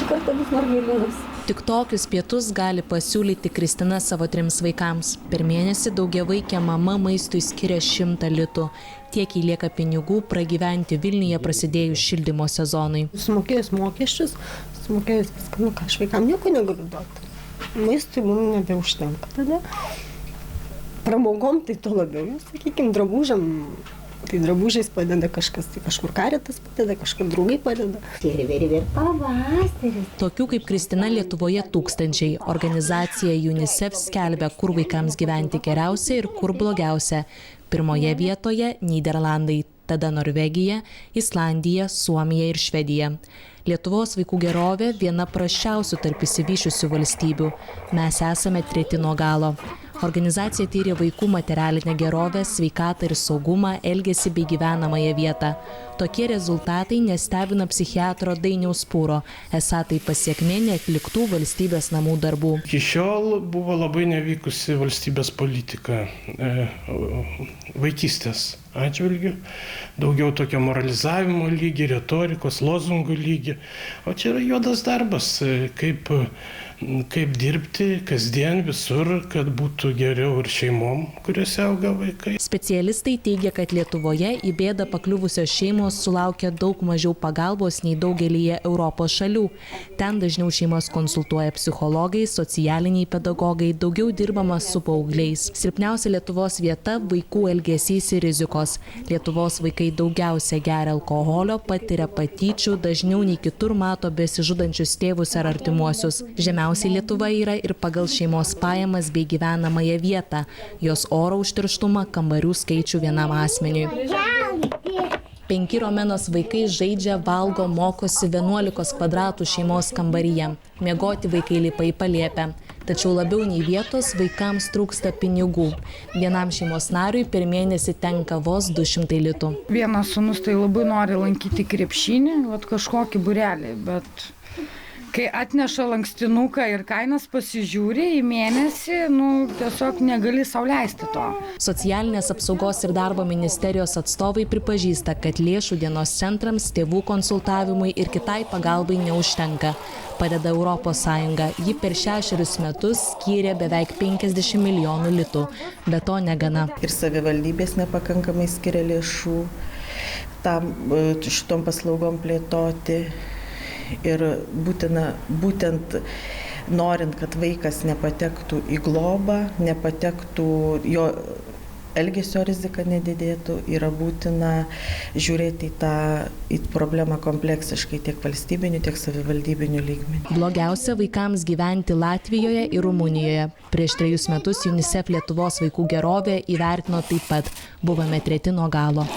šį kartą bus margelinas. Tik tokius pietus gali pasiūlyti Kristina savo 3 vaikams. Per mėnesį daugiavaikė mama maistui skiria 100 litų. Tiek įlieka pinigų pragyventi Vilniuje prasidėjus šildymo sezonui. Sumokėjus mokesčius, sumokėjus viską, aš vaikam nieko negaliu duoti. Maistui mums nebeužtenka tada. Pramogom tai to labiau, sakykime, drabužiam. Tai drabužiais padeda kažkas, tai kažkur karitas padeda, kažkur draugai padeda. Ir pavasaris. Tokių kaip Kristina Lietuvoje tūkstančiai. Organizacija UNICEF skelbia, kur vaikams gyventi geriausia ir kur blogiausia. Pirmoje vietoje Nyderlandai, tada Norvegija, Islandija, Suomija ir Švedija. Lietuvos vaikų gerovė viena prasčiausių tarp išsivysčiusių valstybių. Mes esame 3 nuo galo. Organizacija tyrė vaikų materialinę gerovę, sveikatą ir saugumą, elgesį bei gyvenamąją vietą. Tokie rezultatai nestebina psichiatro Dainiaus Pūro, esą tai pasiekmė neatliktų valstybės namų darbų. Iki šiol buvo labai nevykusi valstybės politika vaikystės atžvilgių, daugiau tokio moralizavimo lygį, retorikos, lozungų lygį. O čia yra juodas darbas, kaip dirbti kasdien visur, kad būtų geriau ir šeimom, kuriuose auga vaikai. Specialistai teigia, kad Lietuvoje į bėdą pakliuvusios šeimos sulaukia daug mažiau pagalbos nei daugelyje Europos šalių. Ten dažniau šeimas konsultuoja psichologai, socialiniai pedagogai, daugiau dirbama su paaugliais. Silpniausia Lietuvos vieta – vaikų elgesys ir rizikos. Lietuvos vaikai daugiausia geria alkoholio, patiria patyčių, dažniau nei kitur mato besižudančius tėvus ar artimuosius. Žemiausiai Lietuva yra ir pagal šeimos pajamas bei gyvenamąją vietą, jos oro užterštumą, kambarių skaičių vienam asmeniui. 5 Romenos vaikai žaidžia, valgo, mokosi 11 kvadratų šeimos kambaryje. Miegoti vaikai lipa į palėpę. Tačiau labiau nei vietos vaikams trūksta pinigų. Vienam šeimos nariui per mėnesį tenka vos 200 litų. Vienas sūnus tai labai nori lankyti krepšinį, kažkokį būrelį, bet kai atneša lankstinuką ir kainas pasižiūri į mėnesį, tiesiog negali sau leisti to. Socialinės apsaugos ir darbo ministerijos atstovai pripažįsta, kad lėšų dienos centrams, tėvų konsultavimui ir kitai pagalbai neužtenka. Padeda Europos Sąjunga. Ji per 6 metus skyrė beveik 50 milijonų litų. Be to negana. Ir savivaldybės nepakankamai skiria lėšų tam šitom paslaugom plėtoti. Ir būtent norint, kad vaikas nepatektų į globą, jo elgesio rizika nedidėtų, yra būtina žiūrėti į problemą kompleksiškai tiek valstybiniu, tiek savivaldybiniu lygmeniu. Blogiausia vaikams gyventi Latvijoje ir Rumunijoje. Prieš 3 metus UNICEF Lietuvos vaikų gerovę įvertino taip pat. Buvome 3 nuo galo.